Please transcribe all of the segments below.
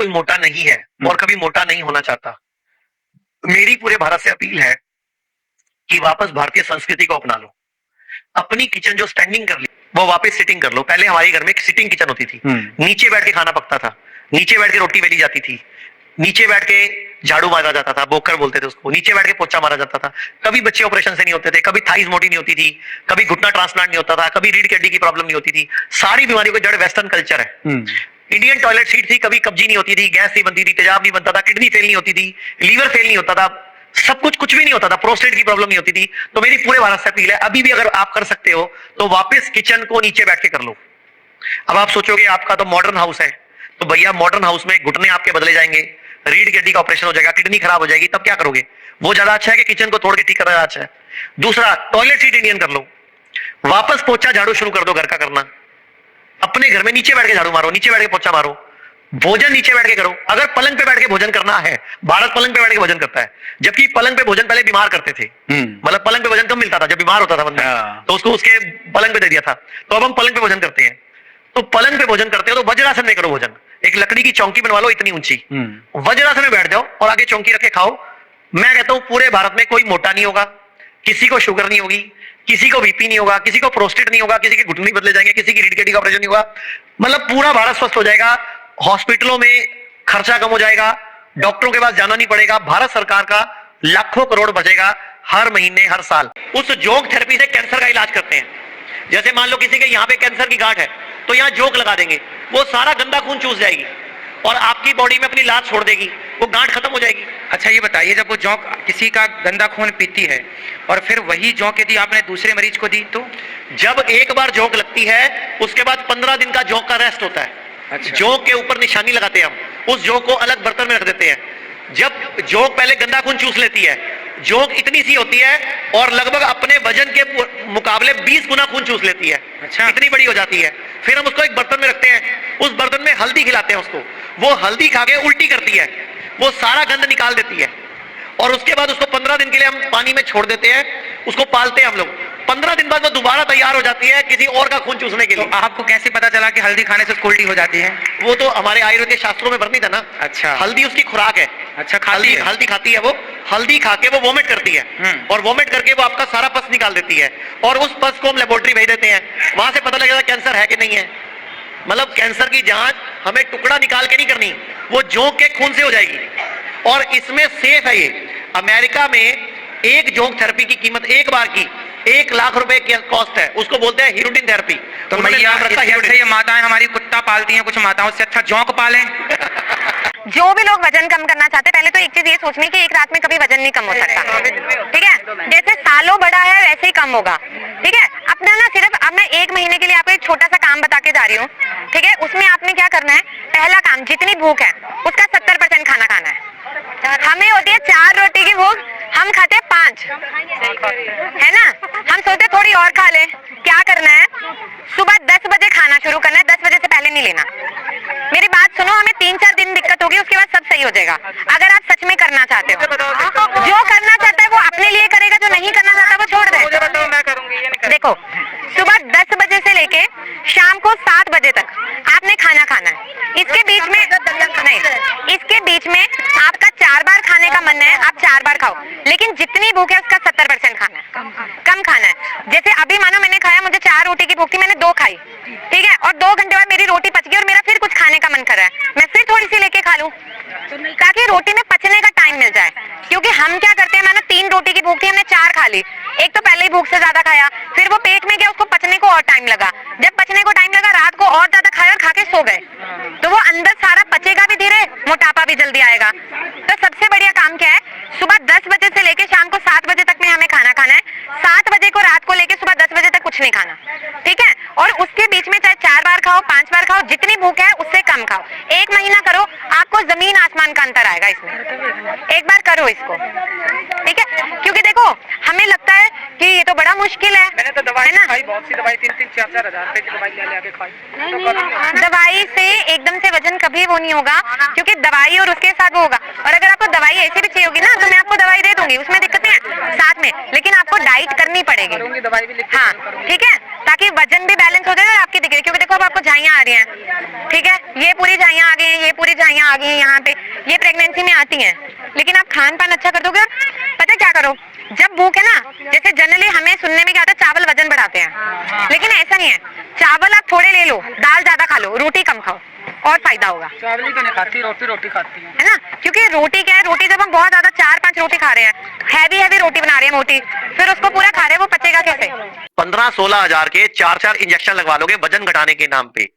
कोई मोटा नहीं है और कभी मोटा नहीं होना चाहता। मेरी पूरे भारत से अपील है कि वापस भारतीय संस्कृति को अपना लो। अपनी किचन जो स्टैंडिंग कर ली वो वापस सिटिंग कर लो। पहले हमारे घर में एक सिटिंग किचन होती थी, नीचे बैठ के खाना पकता था, नीचे बैठ के रोटी बेली जाती थी, नीचे बैठ के झाड़ू मारा जाता था, बोकर बोलते थे उसको, नीचे बैठ के पोछा मारा जाता था। कभी बच्चे ऑपरेशन से नहीं होते थे, कभी थाइज मोटी नहीं होती थी, कभी घुटना ट्रांसप्लांट नहीं होता था, कभी रीढ़ की हड्डी की प्रॉब्लम नहीं होती थी। सारी बीमारियों का जड़ वेस्टर्न कल्चर है। इंडियन टॉयलेट सीट थी, कभी कब्जी नहीं होती थी, गैस नहीं बनती थी, तेजाब नहीं बनता था, किडनी फेल नहीं होती थी, लीवर फेल नहीं होता था, सब कुछ भी नहीं होता था, प्रोस्टेट की प्रॉब्लम नहीं होती थी। तो मेरी पूरे भारत से अपील है, अभी भी अगर आप कर सकते हो तो वापस किचन को नीचे बैठ के कर लो। अब आप सोचोगे आपका तो मॉडर्न हाउस है, तो भैया मॉडर्न हाउस में घुटने आपके बदले जाएंगे, रीढ़ की हड्डी का ऑपरेशन हो जाएगा, किडनी खराब हो जाएगी, तब क्या करोगे? वो ज्यादा अच्छा है कि किचन को तोड़ के ठीक करना अच्छा है? दूसरा, टॉयलेट सीट इंडियन कर लो, वापस पोछा झाड़ू शुरू कर दो घर का करना। अपने घर में नीचे बैठ के झाड़ू मारो, नीचे बैठ के पोछा मारो, भोजन नीचे बैठ के करो। अगर पलंग पे बैठ के भोजन करना है, भारत पलंग पे बैठ के भोजन करता है, जबकि पलंग पे भोजन पहले बीमार करते थे। मतलब पलंग पे भोजन कम मिलता था, जब बीमार होता था बंदा तो उसको उसके पलंग पे दे दिया था। तो अब हम पलंग पे भोजन करते हैं। तो पलंग पे भोजन करते हो तो वज्रासन में करो भोजन। एक लकड़ी की चौकी बनवा लो इतनी ऊंची, वज्रासन में बैठ जाओ और आगे चौकी रखे खाओ। मैं कहता हूं पूरे भारत में कोई मोटा नहीं होगा, किसी को शुगर नहीं होगी, किसी को बीपी नहीं होगा, किसी को प्रोस्टेट नहीं होगा, किसी के घुटने बदले जाएंगे, किसी की रीढ़ की हड्डी का ऑपरेशन नहीं होगा। मतलब पूरा भारत स्वस्थ हो जाएगा। हॉस्पिटलों में खर्चा कम हो जाएगा, डॉक्टरों के पास जाना नहीं पड़ेगा, भारत सरकार का लाखों करोड़ बचेगा हर महीने हर साल। उस जोग थेरेपी से कैंसर का इलाज करते हैं। जैसे मान लो किसी के यहाँ पे कैंसर की गांठ है तो यहाँ जोग लगा देंगे, वो सारा गंदा खून चूस जाएगी और आपकी बॉडी में अपनी लात छोड़ देगी, वो गांठ खत्म हो जाएगी। अच्छा ये बताइए, जब वो जौं किसी का गंदा खून पीती है और फिर वही जौं यदि आपने दूसरे मरीज को दी तो? जब एक बार जोंक लगती है उसके बाद 15 दिन का जोंक का रेस्ट होता है। अच्छा। जोंक के ऊपर निशानी लगाते हैं हम, उस जोंक को अलग बर्तन में रख देते हैं। जब जोंक पहले गंदा खून चूस लेती है, जोंक इतनी सी होती है और लगभग अपने वजन के मुकाबले 20 गुना खून चूस लेती है। अच्छा। इतनी बड़ी हो जाती है। फिर हम उसको एक बर्तन में रखते हैं, उस बर्तन में हल्दी खिलाते हैं उसको, वो हल्दी खा के उल्टी करती है, वो सारा गंद निकाल देती है और उसके बाद उसको 15 दिन के लिए हम पानी में छोड़ देते हैं, उसको पालते हैं हम लोग। 15 दिन बाद वो दोबारा तैयार हो जाती है किसी और का खून चूसने के लिए। तो आपको कैसे पता चला कि हल्दी खाने से उसको उल्टी हो जाती है? वो तो हमारे आयुर्वेद के शास्त्रों में वर्णित है ना। अच्छा। हल्दी उसकी खुराक है। अच्छा, खाती है? हल्दी खाती है, वो हल्दी खा के वो वोमिट करती है और वोमिट करके वो आपका सारा पस निकाल देती है और उस पस को हम लेबोरेटरी भेज देते हैं, वहां से पता लगेगा कैंसर है कि नहीं है। मतलब कैंसर की जांच हमें टुकड़ा निकाल के नहीं करनी, वो जोंक के खून से हो जाएगी और इसमें सेफ है ये। अमेरिका में एक जोंक थेरेपी की कीमत एक बार की 1 लाख रुपए की कॉस्ट है, उसको बोलते हैं हिरुडिन थेरेपी। तो भैया ये माताएं हमारी कुत्ता पालती हैं, कुछ माताओं से अच्छा जोंक पालें। जो भी लोग वजन कम करना चाहते हैं, पहले तो एक चीज ये सोचनी कि एक रात में कभी वजन नहीं कम हो सकता, ठीक है? जैसे सालों बड़ा है वैसे ही कम होगा, ठीक है? अपना ना सिर्फ अब मैं 1 महीने के लिए आपको एक छोटा सा काम बता के जा रही हूँ, ठीक है? उसमें आपने क्या करना है, पहला काम, जितनी भूख है उसका 70% खाना खाना है। हमें होती है 4 रोटी की भूख, हम खाते हैं 5, है ना? हम सोचते थोड़ी और खा ले। क्या करना है, सुबह 10 बजे खाना शुरू करना है, 10 बजे से पहले नहीं लेना। मेरी बात सुनो, हमें 3-4 दिन दिक्कत होगी, उसके बाद सब सही हो जाएगा। अगर आप सच में करना चाहते हो, जो करना चाहता है वो अपने लिए करेगा, जो नहीं करना चाहता वो छोड़ दे। मैं करूंगी। देखो, सुबह 10 बजे से लेके शाम को 7 बजे तक आपने खाना खाना है। इसके बीच में नहीं, इसके बीच में आपका 4 बार खाने का मन है, आप 4 बार खाओ, लेकिन जितनी भूख है उसका 70% खाना है, कम खाना है। जैसे अभी मानो मैंने खाया, मुझे 4 रोटी की भूख थी, मैंने 2 खाई, ठीक है? और 2 घंटे बाद मेरी रोटी पच गई और मेरा फिर कुछ खाने का मन कर रहा है, मैं फिर थोड़ी सी लेके खा लूं ताकि रोटी में पचने का टाइम मिल जाए। क्योंकि हम क्या करते हैं, मानो 3 रोटी की भूख थी, हमने 4 खा ली, एक तो पहले ही भूख से ज्यादा खाया, फिर वो पेट में गया, उसको पचने को और टाइम लगा, जब पचने को टाइम लगा रात को और ज्यादा खाया और खा के सो गए, तो वो अंदर सारा पचेगा भी धीरे, मोटापा भी जल्दी आएगा। तो सबसे बढ़िया काम क्या है, सुबह 10 बजे से लेके शाम को 7 बजे तक में हमें खाना खाना है, 7 बजे को रात को लेके सुबह 10 बजे तक कुछ नहीं खाना, ठीक है? और उसके बीच में चाहे 4 बार खाओ, 5 बार खाओ, जितनी भूख है उससे कम खाओ। 1 महीना करो, आपको जमीन आसमान का अंतर आएगा इसमें। एक बार करो इसको, ठीक है? क्योंकि देखो देखो हमें लगता है कि ये तो बड़ा मुश्किल है। मैंने तो दवाई है ना? खाई, बहुत सी दवाई, 3-4 हजार रुपए की दवाई ले आके खाई। दवाई से एकदम से वजन कभी वो नहीं होगा, क्योंकि दवाई और उसके साथ वो होगा। और अगर आपको दवाई ऐसी भी चाहिए होगी ना, तो मैं आपको दवाई दे दूंगी, उसमें दिक्कत नहीं है साथ में, लेकिन आपको डाइट करनी पड़ेगी। करूंगी, दवाई भी लिख के हाँ करूंगी। ठीक है, ताकि वजन भी बैलेंस हो जाए और आपकी दिखे, क्योंकि देखो अब आपको झाइयाँ आ रही हैं, ठीक है, ये पूरी झाइयाँ आ गई हैं, ये पूरी झाइयाँ आ गई हैं यहाँ पे, ये प्रेगनेंसी में आती हैं। लेकिन आप खान पान अच्छा कर दोगे और पता है क्या करो, जब भूख है ना, जैसे जनरली हमें सुनने में क्या आता है, चावल वजन बढ़ाते हैं, लेकिन ऐसा नहीं है। चावल आप थोड़े ले लो, दाल ज्यादा खा लो, रोटी कम खाओ और फायदा होगा। चावल ही तो नहीं खाती, रोटी खाती हूँ। है ना, क्योंकि रोटी क्या है, रोटी जब हम बहुत ज्यादा 4-5 रोटी खा रहे हैं, हैवी रोटी बना रहे हैं मोटी, फिर उसको पूरा खा रहे हैं, वो पचेगा कैसे? 15-16 हजार के 4-4 इंजेक्शन लगवा लोगे वजन घटाने के नाम पे,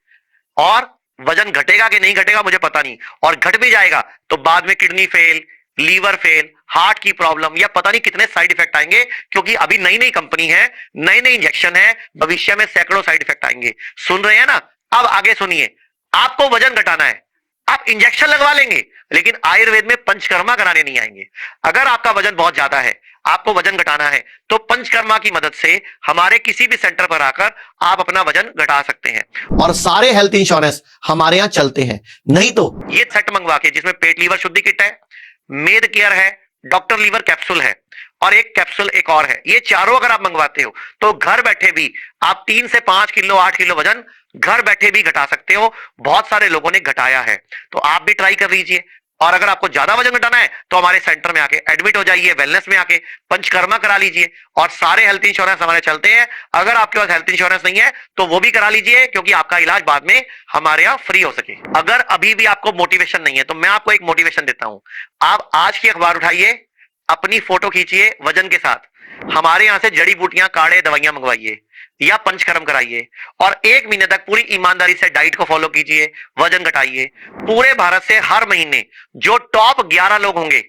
और वजन घटेगा कि नहीं घटेगा मुझे पता नहीं, और घट भी जाएगा तो बाद में kidney fail, liver fail, heart की प्रॉब्लम, या पता नहीं कितने साइड इफेक्ट आएंगे, क्योंकि अभी नई नई कंपनी है, नए नए इंजेक्शन है, भविष्य में सैकड़ों साइड इफेक्ट आएंगे। सुन रहे हैं ना? अब आगे सुनिए, आपको वजन घटाना है, आप इंजेक्शन लगवा लेंगे, लेकिन आयुर्वेद में पंचकर्मा कराने नहीं आएंगे। अगर आपका वजन बहुत ज्यादा है, आपको वजन घटाना है, तो पंचकर्मा की मदद से हमारे किसी भी सेंटर पर आकर आप अपना वजन घटा सकते हैं, और सारे हेल्थ इंश्योरेंस हमारे यहाँ चलते हैं। नहीं तो ये सेट मंगवा के, जिसमें पेट लीवर शुद्धि किट है, मेड केयर है, डॉक्टर लीवर कैप्सूल है, और एक कैप्सूल एक और है, ये चारों अगर आप मंगवाते हो तो घर बैठे भी आप 3 से 5 किलो 8 किलो वजन घर बैठे भी घटा सकते हो। बहुत सारे लोगों ने घटाया है, तो आप भी ट्राई कर लीजिए। और अगर आपको ज्यादा वजन घटाना है तो हमारे सेंटर में आके एडमिट हो जाइए, वेलनेस में आके पंचकर्मा करा लीजिए, और सारे हेल्थ इंश्योरेंस हमारे चलते हैं। अगर आपके पास हेल्थ इंश्योरेंस नहीं है तो वो भी करा लीजिए, क्योंकि आपका इलाज बाद में हमारे यहाँ फ्री हो सके। अगर अभी भी आपको मोटिवेशन नहीं है तो मैं आपको एक मोटिवेशन देता हूं, आप आज की अखबार उठाइए, अपनी फोटो खींचिए वजन के साथ, हमारे यहां से जड़ी बूटियां, काढ़े, दवाइयां मंगवाइए या पंचकर्म कराइए, और 1 महीने तक पूरी ईमानदारी से डाइट को फॉलो कीजिए, वजन घटाइए। पूरे भारत से हर महीने जो टॉप 11 लोग होंगे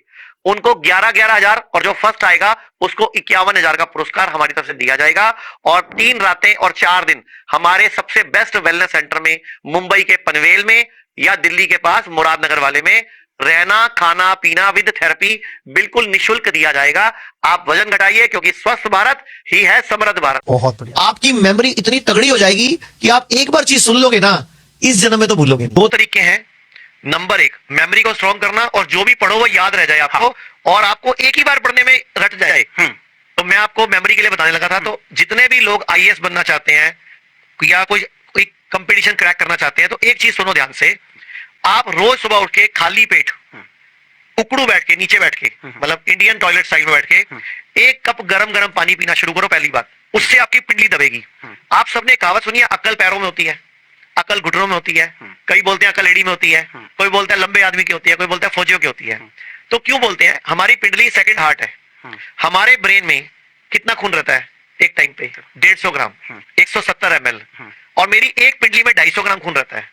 उनको 11-11 हजार, और जो फर्स्ट आएगा उसको 51 हजार का पुरस्कार हमारी तरफ से दिया जाएगा। और 3 रातें और 4 दिन हमारे सबसे बेस्ट वेलनेस सेंटर में, मुंबई के पनवेल में या दिल्ली के पास मुरादनगर वाले में, रहना, खाना, पीना विद थेरेपी बिल्कुल निशुल्क दिया जाएगा। आप वजन घटाइए, क्योंकि स्वस्थ भारत ही है समृद्ध भारत। बहुत बढ़िया। आपकी मेमोरी इतनी तगड़ी हो जाएगी कि आप एक बार चीज सुन लोगे ना, इस जन्म में तो भूलोगे। 2 तरीके हैं। नंबर 1, मेमोरी को स्ट्रॉन्ग करना, और जो भी पढ़ो वो याद रह जाए आपको, और आपको एक ही बार पढ़ने में रट जाए। तो मैं आपको मेमोरी के लिए बताने लगा था, तो जितने भी लोग IAS बनना चाहते हैं या कोई कंपटीशन क्रैक करना चाहते हैं, तो एक चीज सुनो ध्यान से, आप रोज सुबह उठ के खाली पेट उकड़ू बैठ के, नीचे बैठ के, मतलब इंडियन टॉयलेट स्टाइल में बैठ के 1 कप गरम गरम पानी पीना शुरू करो। पहली बात, उससे आपकी पिंडली दबेगी। आप सबने कहावत सुनी है, अक्ल पैरों में होती है, अकल घुटनों में होती है, कई बोलते हैं अकल एड़ी में होती है, कोई बोलता है लंबे आदमी की होती है, कोई बोलता है फौजियों की होती है। तो क्यों बोलते हैं? हमारी पिंडली सेकंड हार्ट है। हमारे ब्रेन में कितना खून रहता है एक टाइम पे? 150 ग्राम, 170 ml, और मेरी एक पिंडली में 250 ग्राम खून रहता है।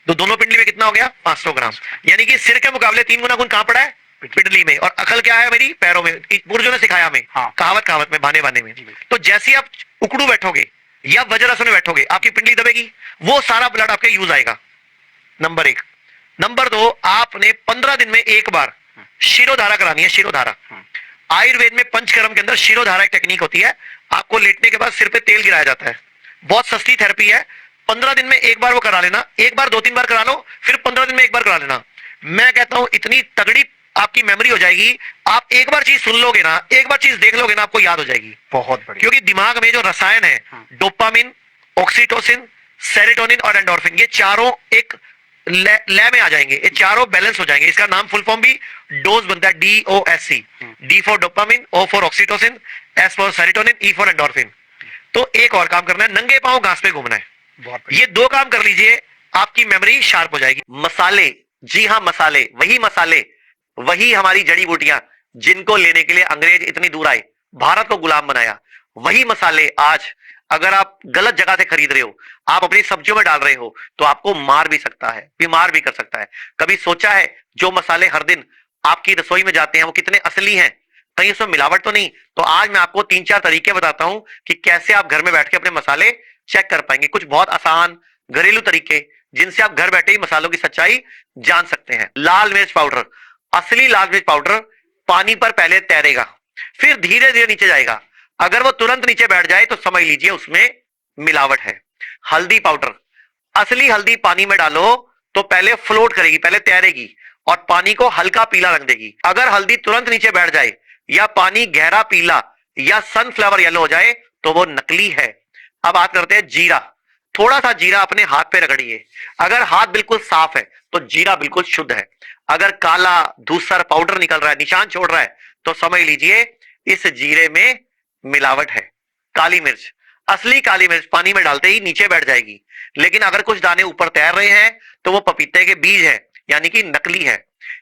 तो दोनों पिंडली में कितना हो गया? 500 ग्राम। यानी कि सिर के मुकाबले 3 गुना खून कहां पड़ा है? पिंडली में। और अकल क्या है मेरी? पैरों में। पुरुषों ने सिखाया हमें, कहावत में, बहाने में। तो जैसे आप उकड़ू बैठोगे या वज्रासन में बैठोगे, आपकी पिंडली दबेगी, वो सारा ब्लड आपके यूज आएगा। नंबर 1। नंबर 2, आपने 15 दिन में एक बार शिरोधारा करानी है। शिरोधारा आयुर्वेद में पंचकर्म के अंदर शिरोधारा एक टेक्निक होती है। आपको लेटने के बाद सिर पे तेल गिराया जाता है, बहुत सस्ती थेरेपी है। 15 दिन में एक बार वो करा लेना, एक बार 2-3 बार करा लो, फिर 15 दिन में एक बार करा लेना। मैं कहता हूं इतनी तगड़ी आपकी मेमोरी हो जाएगी, आप एक बार चीज सुन लोगे ना, एक बार चीज देख लोगे ना, आपको याद हो जाएगी। बहुत बढ़िया। क्योंकि दिमाग में जो रसायन है, डोपामिन, ऑक्सीटोसिन, सेरोटोनिन और एंडोर्फिन, ये चारों एक लय में आ जाएंगे, ये चारों बैलेंस हो जाएंगे। इसका नाम फुल फॉर्म भी डोज बनता है, DOSC। D for dopamine, O for oxytocin, S for serotonin, E for endorphin. तो एक और काम करना है, नंगे पांव घास पे घूमना है। ये 2 काम कर लीजिए, आपकी मेमोरी शार्प हो जाएगी। मसाले, जी हाँ मसाले, वही हमारी जड़ी बूटियां जिनको लेने के लिए अंग्रेज इतनी दूर आए, भारत को गुलाम बनाया, वही मसाले आज अगर आप गलत जगह से खरीद रहे हो, आप अपनी सब्जियों में डाल रहे हो, तो आपको मार भी सकता है, बीमार भी कर सकता है। कभी सोचा है जो मसाले हर दिन आपकी रसोई में जाते हैं वो कितने असली हैं, कहीं उसमें मिलावट तो नहीं? तो आज मैं आपको 3-4 तरीके बताता हूं कि कैसे आप घर में बैठ के अपने मसाले चेक कर पाएंगे। कुछ बहुत आसान घरेलू तरीके जिनसे आप घर बैठे ही मसालों की सच्चाई जान सकते हैं। लाल मिर्च पाउडर, असली लाल मिर्च पाउडर पानी पर पहले तैरेगा, फिर धीरे धीरे नीचे जाएगा। अगर वो तुरंत नीचे बैठ जाए तो समझ लीजिए उसमें मिलावट है। हल्दी पाउडर, असली हल्दी पानी में डालो तो पहले फ्लोट करेगी, पहले तैरेगी और पानी को हल्का पीला रंग देगी। अगर हल्दी तुरंत नीचे बैठ जाए या पानी गहरा पीला या सनफ्लावर येलो हो जाए तो वो नकली है। अब बात करते हैं जीरा। थोड़ा सा जीरा अपने हाथ पे रगड़िए। अगर हाथ बिल्कुल साफ है तो जीरा बिल्कुल शुद्ध है। अगर काला धूसर पाउडर निकल रहा है, निशान छोड़ रहा है, तो समझ लीजिए इस जीरे में मिलावट है। काली मिर्च, असली काली मिर्च पानी में डालते ही नीचे बैठ जाएगी, लेकिन अगर कुछ दाने ऊपर तैर रहे हैं तो वो पपीते के बीज है, यानी कि नकली है।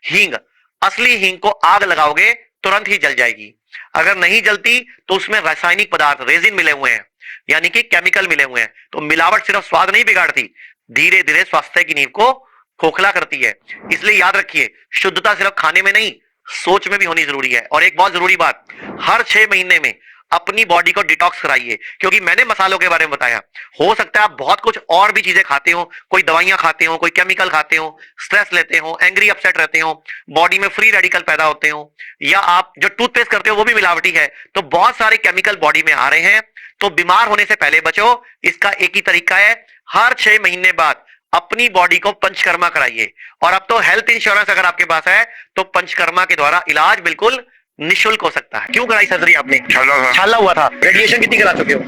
हींग, असली हींग को आग लगाओगे तुरंत ही जल जाएगी। अगर नहीं जलती तो उसमें रासायनिक पदार्थ रेजिन मिले हुए हैं, यानी कि केमिकल मिले हुए हैं। तो मिलावट सिर्फ स्वाद नहीं बिगाड़ती, धीरे धीरे स्वास्थ्य की नींव को खोखला करती है। इसलिए याद रखिए, शुद्धता सिर्फ खाने में नहीं, सोच में भी होनी जरूरी है। और एक बहुत जरूरी बात, हर 6 महीने में अपनी बॉडी को डिटॉक्स कराइए। क्योंकि मैंने मसालों के बारे में बताया, हो सकता है आप बहुत कुछ और भी चीजें खाते हो, कोई दवाइयां खाते हो, कोई केमिकल खाते हो, स्ट्रेस लेते हो, एंग्री अपसेट रहते हो, बॉडी में फ्री रेडिकल पैदा होते हो, या आप जो टूथपेस्ट करते हो वो भी मिलावटी है। तो बहुत सारे केमिकल बॉडी में आ रहे हैं, तो बीमार होने से पहले बचो। इसका एक ही तरीका है, हर 6 महीने बाद अपनी बॉडी को पंचकर्मा कराइए। और अब तो हेल्थ इंश्योरेंस अगर आपके पास है तो पंचकर्मा के द्वारा इलाज बिल्कुल निशुल्क हो सकता है। क्यों कराई सर्जरी आपने? छाला हुआ था। रेडिएशन कितनी करा चुके हो?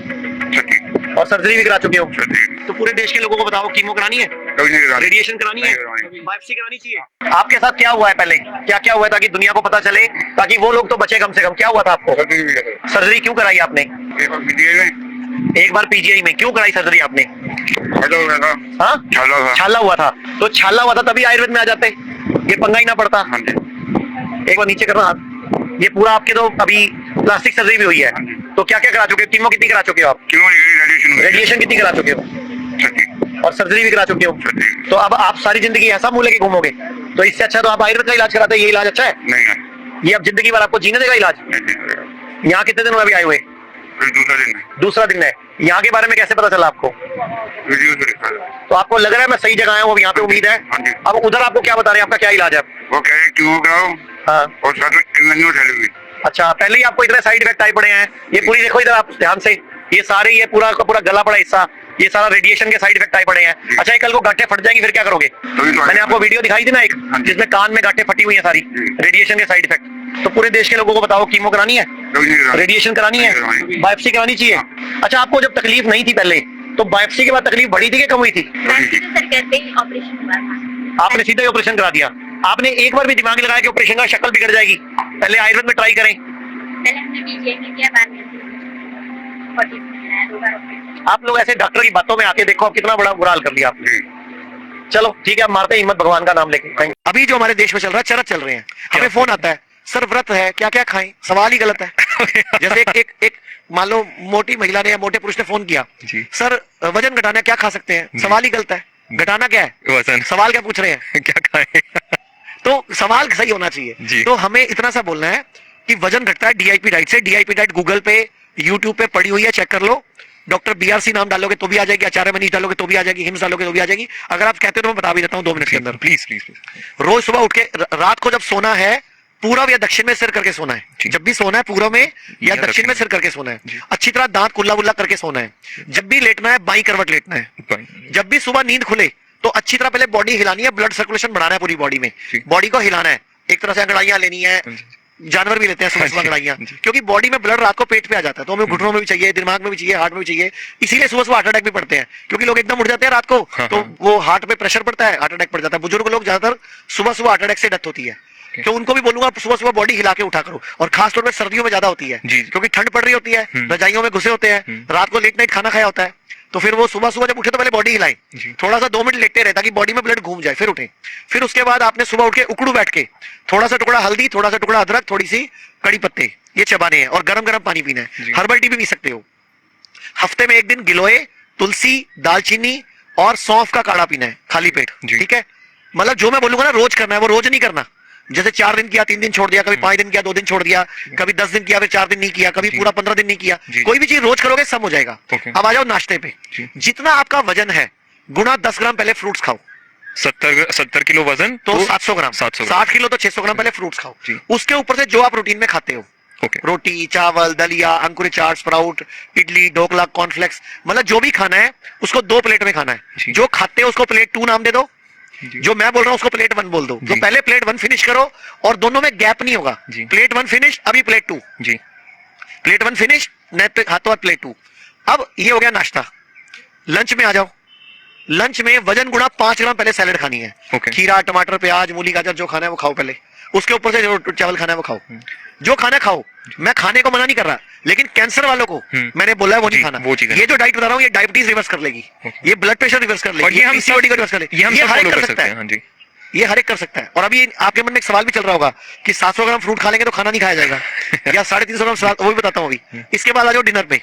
और सर्जरी भी करा चुके हो? तो पूरे देश के लोगों को बताओ, कीमो करानी है, रेडिएशन करानी है, बायोप्सी करानी चाहिए। आपके साथ क्या हुआ है पहले, क्या क्या हुआ है, ताकि दुनिया को पता चले, ताकि वो लोग तो बचे कम से कम। क्या हुआ था आपको? सर्जरी क्यों कराई आपने? एक बार पीजीआई में। क्यों कराई सर्जरी आपने? हाँ, छाला हुआ था। तो छाला हुआ था तभी आयुर्वेद में आ जाते, ये पंगा ही ना पड़ता। एक बार नीचे करना हाथ। ये पूरा आपके तो अभी प्लास्टिक सर्जरी भी हुई है, तो क्या क्या करा चुके हो? कीमो कितनी करा चुके हो आप? रेडिएशन कितनी करा चुके हो? और सर्जरी भी करा चुके हो? तो अब आप सारी जिंदगी ऐसा मुंह लेके घूमोगे? तो इससे अच्छा तो आप आयुर्वेद का इलाज कराते। ये इलाज अच्छा है? ये अब जिंदगी भर आपको जीने देगा इलाज। यहाँ कितने दिन हुए अभी आए हुए? दूसरा दिन है। यहाँ के बारे में कैसे पता चला आपको? तो आपको लग रहा है मैं सही जगह आया हूँ, अब यहाँ पे उम्मीद है। अब उधर आपको क्या बता रहे हैं, आपका क्या इलाज है? वो कह रहे कीमो कराओ। हाँ। और साथ में इम्यूनो थेरेपी। अच्छा, पहले ही आपको इतने साइड इफेक्ट आए पड़े हैं। ये पूरी देखो इधर आप ध्यान से, ये सारे, ये पूरा का पूरा गला पड़ा हिस्सा, ये सारा रेडिएशन के साइड इफेक्ट आए पड़े हैं। अच्छा, कल को गांठें फट जाएंगी, फिर क्या करोगे? मैंने आपको वीडियो दिखाई थी ना एक, जिसमें कान में गांठें फटी हुई है सारी, रेडिएशन के साइड इफेक्ट। तो पूरे देश के लोगों को बताओ, कीमो करानी है, रेडिएशन करानी है, बायोप्सी करानी चाहिए। अच्छा, आपको जब तकलीफ नहीं थी पहले, तो बायोप्सी के बाद तकलीफ बढ़ी थी कि कम हुई थी? आपने सीधा ही ऑपरेशन करा दिया। आपने एक बार भी दिमाग लगाया कि ऑपरेशन का शक्ल बिगड़ जाएगी? पहले आयुर्वेद में ट्राई करें। आप लोग ऐसे डॉक्टर की बातों में आके देखो, आप कितना बड़ा बुरा हाल कर लिया आपने। चलो ठीक है, आप मारते हिम्मत भगवान का नाम लेके। अभी जो हमारे देश में चल रहा है, चरस चल रहे हैं, हमें फोन आता है, सर व्रत है, क्या क्या खाएं? सवाल ही गलत है। जैसे एक मान लो मोटी महिला ने या मोटे पुरुष ने फोन किया, सर वजन घटाना है, क्या खा सकते हैं? सवाल ही गलत है। घटाना क्या है? वजन। सवाल क्या पूछ रहे हैं? क्या खाएं? तो सवाल सही होना चाहिए। तो हमें इतना सा बोलना है कि वजन घटता है डीआईपी डाइट से। डीआईपी डाइट गूगल पे, यूट्यूब पे पड़ी हुई है, चेक कर लो। डॉक्टर बीआरसी नाम डालोगे तो भी आ जाएगी, आचार्य मनीष डालोगे तो भी आ जाएगी, हिम्स डालोगे तो भी आ जाएगी। अगर आप कहते हो तो मैं बता भी देता हूँ 2 मिनट के अंदर। Please please please. रोज सुबह उठ के रात को जब सोना है, पूरब या दक्षिण में सिर करके सोना है। जब भी सोना है पूरब में या दक्षिण में सिर करके सोना है। अच्छी तरह दांत कुल्ला वुल्ला करके सोना है। जब भी लेटना है बाई करवट लेटना है। जब भी सुबह नींद खुले तो अच्छी तरह पहले बॉडी हिलानी है, ब्लड सर्कुलेशन बढ़ाना है पूरी बॉडी में, बॉडी को हिलाना है। एक तरह से अंगड़ाइयां लेनी है, जानवर भी लेते हैं सुबह सुबह अंगड़ाइयां, क्योंकि बॉडी में ब्लड रात को पेट पे आ जाता है, तो हमें घुटनों में भी चाहिए, दिमाग में भी चाहिए, हार्ट में भी चाहिए। इसीलिए सुबह सुबह हार्ट अटैक भी पड़ते हैं, क्योंकि लोग एकदम उठ जाते हैं रात को, तो वो हार्ट पे प्रेशर पड़ता है, हार्ट अटैक पड़ जाता है। बुजुर्ग लोग ज्यादातर सुबह सुबह हार्ट अटैक से डेथ होती है। तो उनको भी बोलूंगा सुबह सुबह बॉडी हिला के उठा करो। और खासतौर पर सर्दियों में ज्यादा होती है, क्योंकि ठंड पड़ रही होती है, रजाइयों में घुसे होते हैं, रात को लेट नाइट खाना खाया होता है, तो फिर वो सुबह सुबह जब उठे तो पहले बॉडी हिलाएं, थोड़ा सा 2 मिनट लेटते रहे ताकि बॉडी में ब्लड घूम जाए, फिर उठे। फिर उसके बाद आपने सुबह उठ के उकड़ू बैठ के थोड़ा सा टुकड़ा हल्दी, थोड़ा सा टुकड़ा अदरक, थोड़ी सी कड़ी पत्ते, ये चबाने हैं और गरम गरम पानी पीना है। हर्बल टी भी पी सकते हो। हफ्ते में 1 दिन गिलोय, तुलसी, दालचीनी और सौंफ का काढ़ा पीना है खाली पेट, ठीक है? मतलब जो मैं बोलूंगा ना रोज करना है, वो रोज नहीं करना। जैसे 4 दिन किया, 3 दिन छोड़ दिया, कभी 5 दिन किया, 2 दिन छोड़ दिया, कभी 10 दिन किया, फिर 4 दिन नहीं किया, कभी पूरा 15 दिन नहीं किया। कोई भी चीज रोज करोगे सब हो जाएगा। अब आ जाओ नाश्ते पे। जितना आपका वजन है गुना 10 ग्राम पहले फ्रूट्स खाओ। 70 किलो वजन तो 700 ग्राम, 60 किलो तो 600 ग्राम पहले फ्रूट्स खाओ। उसके ऊपर से जो आप रूटीन में खाते हो, Okay. रोटी, चावल, दलिया, अंकुरित चाट, स्प्राउट, इडली, ढोकला, कॉर्नफ्लेक्स, मतलब जो भी खाना है उसको 2 प्लेट में खाना है। जी। जो खाते हो उसको प्लेट 2 नाम दे दो, जी। जो मैं बोल रहा हूं उसको प्लेट 1 बोल दो। तो जी। पहले प्लेट 1 फिनिश करो और दोनों में गैप नहीं होगा। जी। प्लेट 1 फिनिश, अभी प्लेट 2, जी। प्लेट 1 फिनिश, हाथों हाथ प्लेट 2। अब ये हो गया नाश्ता। लंच में आ जाओ। लंच में वजन गुणा 5 ग्राम पहले सैलेड खानी है। Okay. खीरा, टमाटर, प्याज, मूली, गाजर जो खाना है वो खाओ पहले। उसके ऊपर से जो चावल खाना है वो खाओ। जो खाना खाओ, मैं खाने को मना नहीं कर रहा, लेकिन कैंसर वालों को मैंने बोला है वो नहीं जी, खाना। वो चीज़ है। ये जो डाइट बता रहा हूँ ये डायबिटीज रिवर्स कर लेगी, ये ब्लड प्रेशर रिवर्स कर और लेगी, ये हम पीसीओडी को रिवर्स कर लेगी। ये हम सब हर एक फॉलो कर कर सकता सकते हैं। है, हाँ जी। ये हर एक कर सकता है। और अभी आपके मन में एक सवाल भी चल रहा होगा कि 700 ग्राम फ्रूट खा लेंगे तो खाना नहीं खाया जाएगा या 350 ग्राम सलाद, वो भी बताता हूँ अभी। इसके बाद आ जाओ डिनर पे।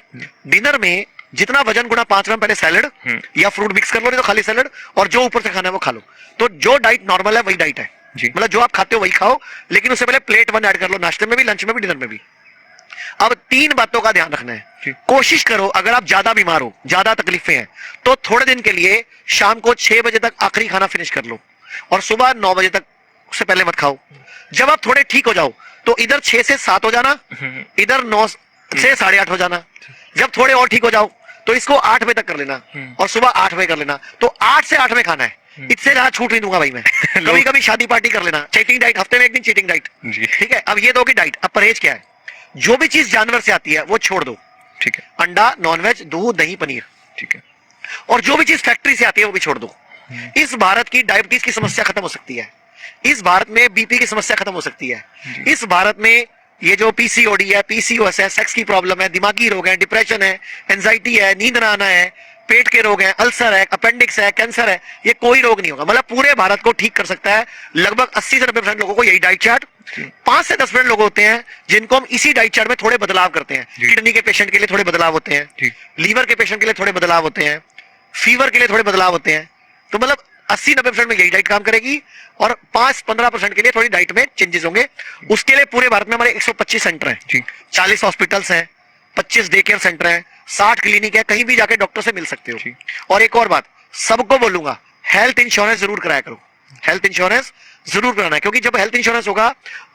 डिनर में जितना वजन गुणा 5 ग्राम पहले सैलड या फ्रूट मिक्स कर लो, नहीं तो खाली सैलड, और जो ऊपर से खाना है वो खा लो। तो जो डाइट नॉर्मल है वही डाइट है, जी। मतलब जो आप खाते हो वही खाओ, लेकिन उससे पहले प्लेट 1 ऐड कर लो, नाश्ते में भी, लंच में भी, डिनर में भी। अब 3 बातों का ध्यान रखना है। कोशिश करो अगर आप ज्यादा बीमार हो, ज्यादा तकलीफें हैं, तो थोड़े दिन के लिए शाम को 6 बजे तक आखिरी खाना फिनिश कर लो और सुबह 9 बजे तक उससे पहले मत खाओ। जब आप थोड़े ठीक हो जाओ तो इधर 6 से 7 हो जाना, इधर 9 से 8:30 हो जाना। जब थोड़े और ठीक हो जाओ तो इसको 8 बजे तक कर लेना और सुबह 8 बजे कर लेना। तो 8 से 8 में खाना है, इससे ज्यादा छूट नहीं दूंगा भाई मैं। कभी कभी शादी पार्टी कर लेना, चीटिंग डाइट, हफ्ते में एक दिन चीटिंग डाइट, जी। ठीक है। अब ये दो की डाइट। अब परहेज क्या है? जो भी चीज जानवर से आती है वो छोड़ दो, ठीक है। अंडा, नॉनवेज, दूध, दही, पनीर, ठीक है। और जो भी चीज फैक्ट्री से आती है वो भी छोड़ दो। इस भारत की डायबिटीज की समस्या खत्म हो सकती है, इस भारत में बीपी की समस्या खत्म हो सकती है, इस भारत में ये जो पीसीओडी है, पीसीओएस है, सेक्स की प्रॉब्लम है, दिमागी रोग है, डिप्रेशन है, एंजाइटी है, नींद ना आना है, पेट के रोग हैं, अल्सर है, अपेंडिक्स है, कैंसर है, ये कोई रोग नहीं होगा। मतलब पूरे भारत को ठीक कर सकता है। लगभग 80 से 90% लोगों को यही डाइट चार्ट। 5 से 10% लोग होते हैं जिनको हम इसी डाइट चार्ट में थोड़े बदलाव करते हैं। किडनी के पेशेंट के लिए थोड़े बदलाव होते हैं, लीवर के पेशेंट के लिए थोड़े बदलाव होते हैं, फीवर के लिए थोड़े बदलाव होते हैं। तो मतलब 80-90% में यही डाइट काम करेगी और 5-15% के लिए थोड़ी डाइट में चेंजेस होंगे। उसके लिए पूरे भारत में हमारे 125 सेंटर हैं, 40 हॉस्पिटल्स हैं, 25 डे केयर सेंटर हैं, 60 क्लिनिक है, कहीं भी जाके डॉक्टर से मिल सकते हो। और एक और बात सबको बोलूंगा, हेल्थ इंश्योरेंस जरूर कराया करो। हेल्थ इंश्योरेंस जरूर कराना है, क्योंकि जब हेल्थ इंश्योरेंस होगा,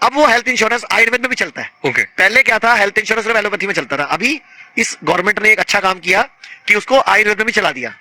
अब वो हेल्थ इंश्योरेंस आयुर्वेद में भी चलता है। ओके। पहले क्या था, हेल्थ इंश्योरेंस सिर्फ एलोपैथी में चलता था। अभी इस गवर्नमेंट ने एक अच्छा काम किया कि उसको आयुर्वेद में भी चला दिया।